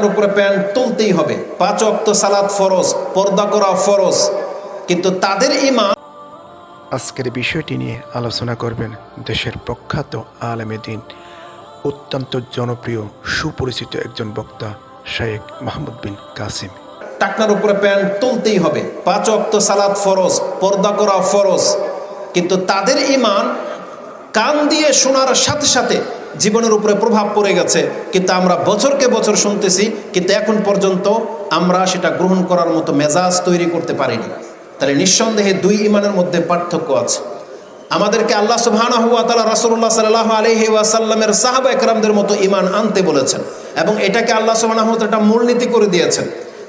টাকনার উপরে প্যান্ট তুলতেই হবে, 5 ওয়াক্ত সালাত ফরজ, পর্দা করা ফরজ, কিন্তু তাদের ঈমান। আজকের বিষয়টি নিয়ে আলোচনা করবেন দেশের প্রখ্যাত আলেমে দ্বীন, অত্যন্ত জনপ্রিয় সুপরিচিত একজন বক্তা শেখ মাহমুদ বিন কাসিম। টাকনার উপরে প্যান্ট তুলতেই হবে, 5 ওয়াক্ত সালাত ফরজ, পর্দা করা ফরজ, কিন্তু তাদের ঈমান কান দিয়ে শোনার সাথে সাথে জীবনের উপরে প্রভাব পড়ে গেছে। কিন্তু আমরা বছরকে বছর শুনতেছি, কিন্তু এখন পর্যন্ত আমরা সেটা গ্রহণ করার মতো মেজাজ তৈরি করতে পারিনি। তাহলে নিঃসন্দেহে দুই ঈমানের মধ্যে পার্থক্য আছে। আমাদেরকে আল্লাহ সুবহানাহু ওয়া তাআলা রাসূলুল্লাহ সাল্লাল্লাহু আলাইহি ওয়াসাল্লামের সাহাবা একরামদের মতো ঈমান আনতে বলেছেন, এবং এটাকে আল্লাহ সুবহানাহু ওয়া তাআলা একটা মূলনীতি করে দিয়েছেন।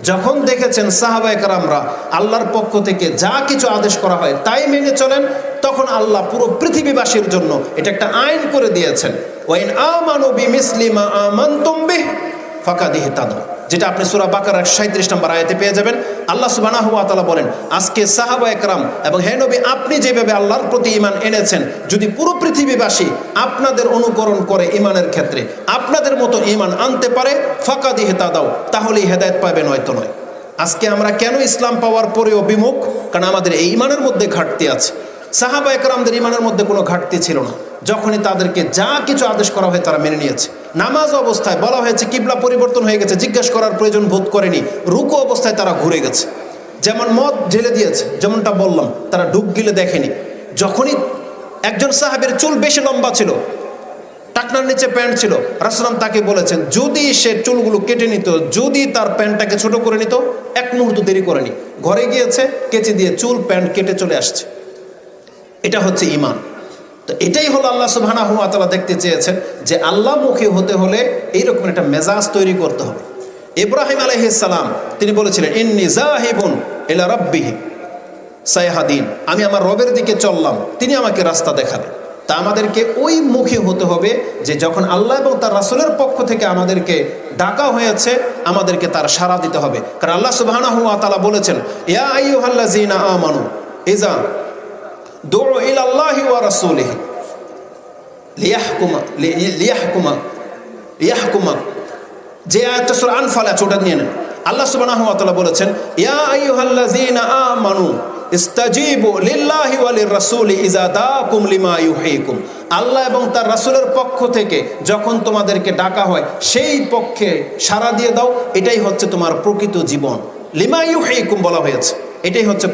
যখন দেখেছেন সাহাবা একরামরা আল্লাহর পক্ষ থেকে যা কিছু আদেশ করা হয় তাই মেনে চলেন, তখন আল্লাহ পুরো পৃথিবীবাসীর জন্য এটা একটা আইন করে দিয়েছেন, ওয়াইন আমানু বিমিসলি মা আমানতুম বিহি ফাকাদ ইহতাদাউ, যেটা আপনি সূরা বাকারার 37 নম্বর আয়াতে পেয়ে যাবেন। আল্লাহ সুবহানাহু ওয়া তাআলা বলেন, আজকে সাহাবা একরাম এবং হে নবী আপনি যেভাবে আল্লাহর প্রতি ঈমান এনেছেন, যদি পুরো পৃথিবীবাসী আপনাদের অনুকরণ করে ঈমানের ক্ষেত্রে আপনাদের মতো ঈমান আনতে পারে, ফাকাদ ইহতাদাউ, তাহলেই হেদায়েত পাবে, নয়তো নয়। আজকে আমরা কেন ইসলাম পাওয়ার পরেও বিমুখ? কারণ আমাদের এই ঈমানের মধ্যে ঘাটতি আছে। সাহাবা একরামদের ঈমানের মধ্যে কোনো ঘাটতি ছিল না। যখনই তাদেরকে যা কিছু আদেশ করা হয় তারা মেনে নিয়েছে। নামাজ অবস্থায় বলা হয়েছে কিবলা পরিবর্তন হয়ে গেছে, জিজ্ঞাসা করার প্রয়োজন বোধ করেনি। রুকু অবস্থায় তারা ঘুরে গেছে। যেমন মদ ঢেলে দিয়েছে, যেমনটা বললাম, তারা ডুব গিলে দেখেনি। যখনই একজন সাহাবের চুল বেশি লম্বা ছিল, টাকনার নিচে প্যান্ট ছিল, রাসূলুল্লাহ তাকে বলেছেন যদি সে চুলগুলো কেটে নিত, যদি তার প্যান্টটাকে ছোট করে নিত, এক মুহূর্ত দেরি করেনি, ঘরে গিয়েছে, কেচে দিয়ে চুল প্যান্ট কেটে চলে আসছে। এটা হচ্ছে ঈমান। তো এটাই হলো আল্লাহ সুবহানাহু ওয়া তাআলা দেখতে চেয়েছেন, যে আল্লাহমুখী হতে হলে এইরকম একটা মেজাজ তৈরি করতে হবে। ইব্রাহিম আলাইহিস সালাম তিনি বলেছিলেন, ইন্নী যাহিবুন ইলা রাব্বিহি সায়াহদিন, আমি আমার রবের দিকে চললাম, তিনি আমাকে রাস্তা দেখাবেন। তা আমাদেরকে ওই মুখী হতে হবে যে যখন আল্লাহ এবং তার রাসূলের পক্ষ থেকে আমাদেরকে ডাকা হয়েছে, আমাদেরকে তার সাড়া দিতে হবে। কারণ আল্লাহ সুবহানাহু ওয়া তাআলা বলেছেন, ইয়া আইয়ুহাল্লাযীনা আমানু ইযা দুউ ইলাল্লাহি ওয়া রাসূলিহি লিয়াহকুমা, যে আয়াতটা সূরা আনফাল আছে ওটা নিয়ে নেন। আল্লাহ সুবহানাহু ওয়া তাআলা বলেছেন, ইয়া আইয়ুহাল্লাযীনা আমানু ইস্তাজিবু লিল্লাহি ওয়া লির-রাসূলি ইযা দাআকুম লিমা ইউহয়িকুম, আল্লাহ এবং তার রাসূলের পক্ষ থেকে যখন তোমাদেরকে ডাকা হয় সেই পক্ষে সাড়া দিয়ে দাও। এটাই হচ্ছে তোমার প্রকৃত জীবন। লিমা ইউহয়িকুম বলা হয়েছে, এটাই হচ্ছে